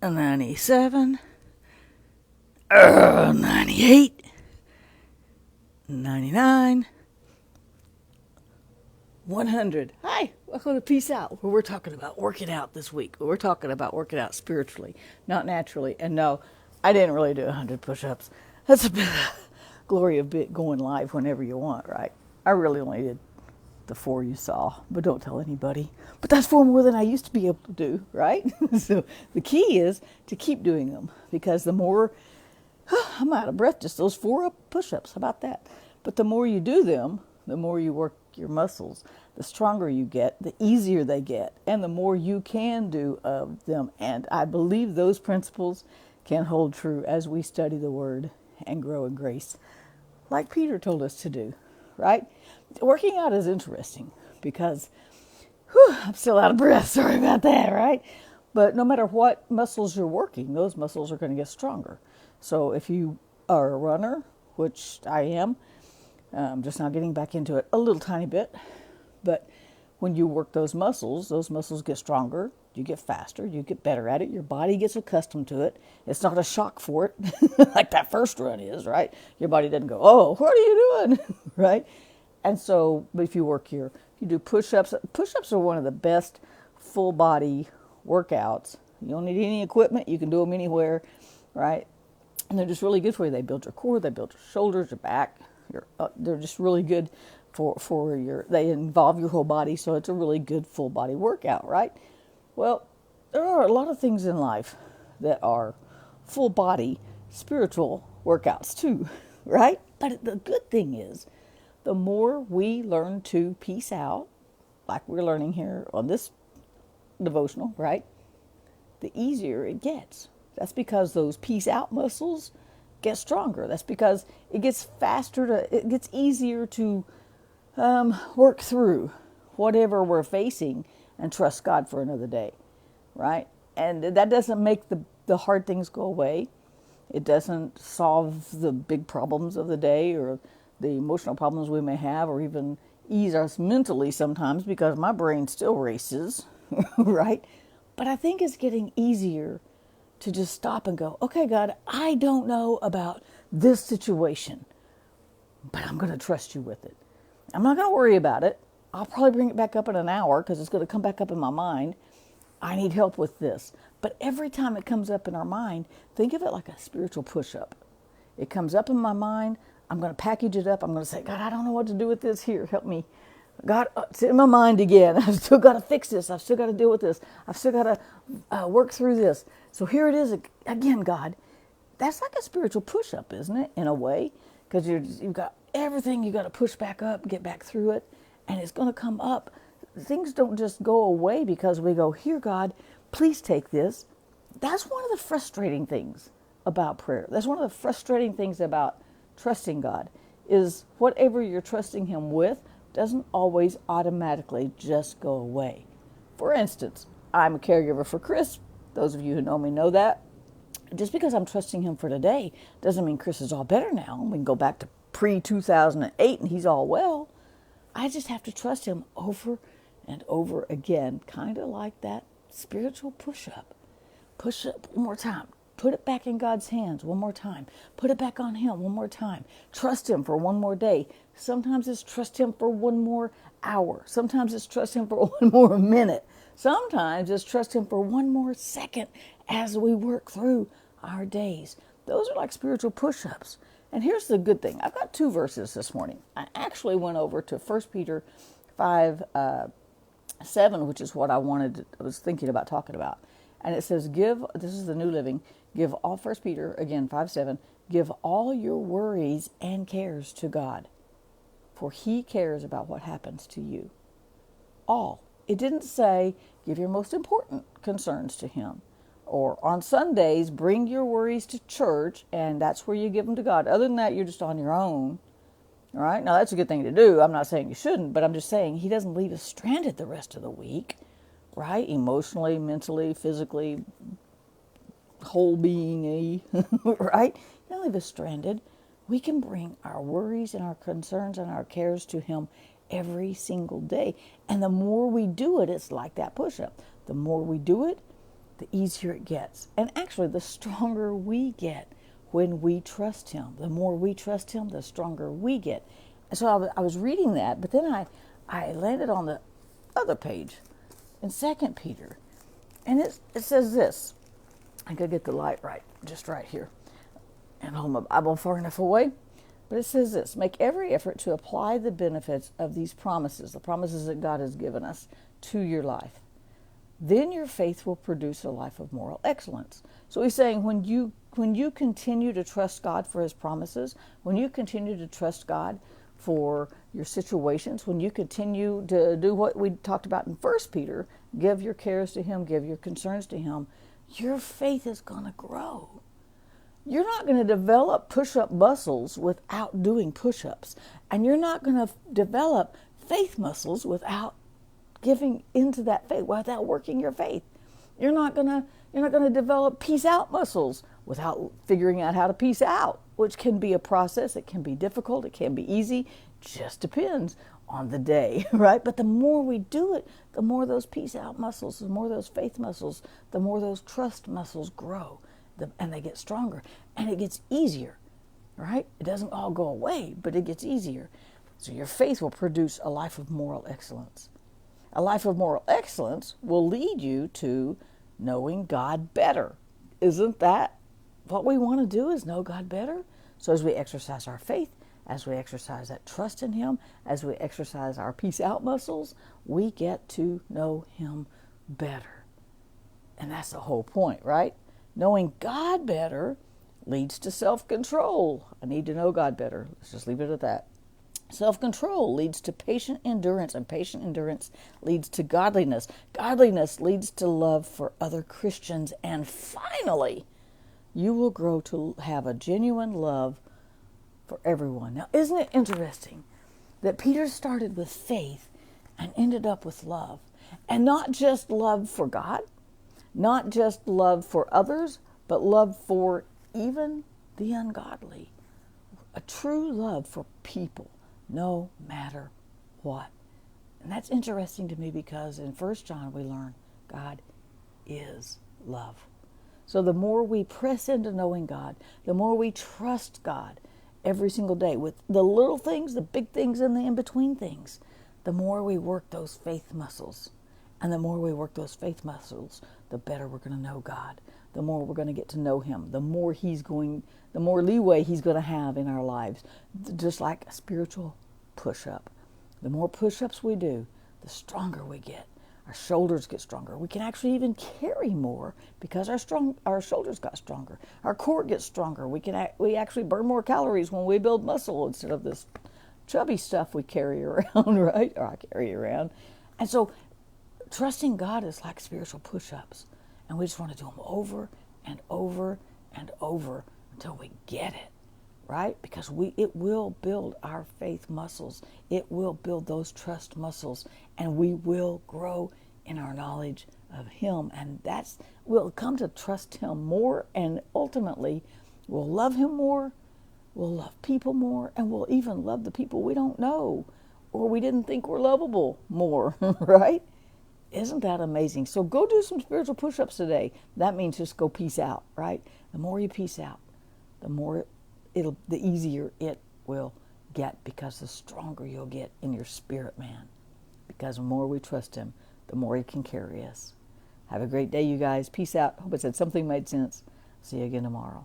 97, 98, 99, 100. Hi, welcome to Peace Out, where we're talking about working out this week. We're talking about working out spiritually, not naturally. And no, I didn't really do 100 push-ups. That's a bit of glory of going live whenever you want, right? I really only did the 4 you saw, but don't tell anybody. But that's 4 more than I used to be able to do, right? So the key is to keep doing them, because the more, I'm out of breath, just those 4 push-ups, how about that? But the more you do them, the more you work your muscles, the stronger you get, the easier they get, and the more you can do of them. And I believe those principles can hold true as we study the Word and grow in grace, like Peter told us to do, right? Working out is interesting because I'm still out of breath. Sorry about that, right? But no matter what muscles you're working, those muscles are going to get stronger. So if you are a runner, which I am, I'm just now getting back into it a little tiny bit, but when you work those muscles get stronger, you get faster, you get better at it, your body gets accustomed to it. It's not a shock for it like that first run is, right? Your body doesn't go, oh, what are you doing, right? And so if you do push-ups. Push-ups are one of the best full body workouts. You don't need any equipment. You can do them anywhere, right? And they're just really good for you. They build your core, they build your shoulders, your back. They're just really good they involve your whole body. So it's a really good full body workout, right? Well, there are a lot of things in life that are full body spiritual workouts too, right? But the good thing is, the more we learn to peace out, like we're learning here on this devotional, right? The easier it gets. That's because those peace out muscles get stronger. That's because it gets it gets easier to work through whatever we're facing and trust God for another day, right? And that doesn't make the hard things go away. It doesn't solve the big problems of the day or the emotional problems we may have, or even ease us mentally sometimes, because my brain still races, right? But I think it's getting easier to just stop and go, okay, God, I don't know about this situation, but I'm going to trust you with it. I'm not going to worry about it. I'll probably bring it back up in an hour because it's going to come back up in my mind. I need help with this. But every time it comes up in our mind, think of it like a spiritual push-up. It comes up in my mind. I'm going to package it up. I'm going to say, God, I don't know what to do with this. Here, help me. God, it's in my mind again. I've still got to fix this. I've still got to deal with this. I've still got to work through this. So here it is again, God. That's like a spiritual push-up, isn't it, in a way? Because you've got everything you got to push back up, get back through it, and it's going to come up. Things don't just go away because we go, here, God, please take this. That's one of the frustrating things about prayer. That's one of the frustrating things about trusting God, is whatever you're trusting Him with doesn't always automatically just go away. For instance, I'm a caregiver for Chris. Those of you who know me know that. Just because I'm trusting him for today doesn't mean Chris is all better now. We can go back to pre-2008 and he's all well. I just have to trust him over and over again, kind of like that spiritual push-up. Push up one more time. Put it back in God's hands one more time. Put it back on Him one more time. Trust Him for one more day. Sometimes it's trust Him for one more hour. Sometimes it's trust Him for one more minute. Sometimes it's trust Him for one more second as we work through our days. Those are like spiritual push-ups. And here's the good thing. I've got 2 verses this morning. I actually went over to 1 Peter 5:7, which is what I was thinking about talking about. And it says, this is the New Living, give all, 1 Peter, again, 5:7, give all your worries and cares to God, for He cares about what happens to you. All. It didn't say, give your most important concerns to Him. Or on Sundays, bring your worries to church, and that's where you give them to God. Other than that, you're just on your own. All right? Now, that's a good thing to do. I'm not saying you shouldn't, but I'm just saying He doesn't leave us stranded the rest of the week. Right? Emotionally, mentally, physically, whole being, right? He doesn't leave us stranded. We can bring our worries and our concerns and our cares to Him every single day. And the more we do it, it's like that push-up. The more we do it, the easier it gets. And actually, the stronger we get when we trust him. The more we trust him, the stronger we get. And so I was reading that, but then I landed on the other page in 2 Peter. And it says this. I gotta get the light right, just right here, and hold my Bible far enough away. But it says this: make every effort to apply the benefits of these promises, the promises that God has given us, to your life. Then your faith will produce a life of moral excellence. So he's saying when you continue to trust God for his promises, when you continue to trust God for your situations, when you continue to do what we talked about in 1 Peter, give your cares to him, give your concerns to him, your faith is going to grow. You're not going to develop push-up muscles without doing push-ups. And you're not going to develop faith muscles without giving into that faith, without working your faith. You're not going to develop peace out muscles without figuring out how to peace out, which can be a process. It can be difficult. It can be easy. Just depends on the day, right? But the more we do it, the more those peace out muscles, the more those faith muscles, the more those trust muscles grow, and they get stronger, and it gets easier, right? It doesn't all go away, but it gets easier. So your faith will produce a life of moral excellence. A life of moral excellence will lead you to knowing God better. Isn't that what we want to do, is know God better? So as we exercise our faith, as we exercise that trust in him, as we exercise our peace out muscles, we get to know him better. And that's the whole point, right? Knowing God better leads to self-control. I need to know God better. Let's just leave it at that. Self-control leads to patient endurance, and patient endurance leads to godliness. Godliness leads to love for other Christians. And finally, you will grow to have a genuine love for everyone. Now, isn't it interesting that Peter started with faith and ended up with love? And not just love for God, not just love for others, but love for even the ungodly. A true love for people, no matter what. And that's interesting to me because in 1 John we learn God is love. So the more we press into knowing God, the more we trust God every single day with the little things, the big things, and the in-between things, the more we work those faith muscles. And the more we work those faith muscles, the better we're going to know God. The more we're going to get to know him. The more leeway he's going to have in our lives. Just like a spiritual push-up. The more push-ups we do, the stronger we get. Our shoulders get stronger. We can actually even carry more because our shoulders got stronger. Our core gets stronger. We actually burn more calories when we build muscle instead of this chubby stuff we carry around, right? Or I carry around. And so trusting God is like spiritual push-ups. And we just want to do them over and over and over until we get it, right? Because it will build our faith muscles. It will build those trust muscles. And we will grow in our knowledge of him. And we'll come to trust him more. And ultimately, we'll love him more. We'll love people more. And we'll even love the people we don't know or we didn't think were lovable more, right? Isn't that amazing? So go do some spiritual push-ups today. That means just go peace out, right? The more you peace out, the easier it will get, because the stronger you'll get in your spirit, man. Because the more we trust him, the more he can carry us. Have a great day, you guys. Peace out. Hope I said something made sense. See you again tomorrow.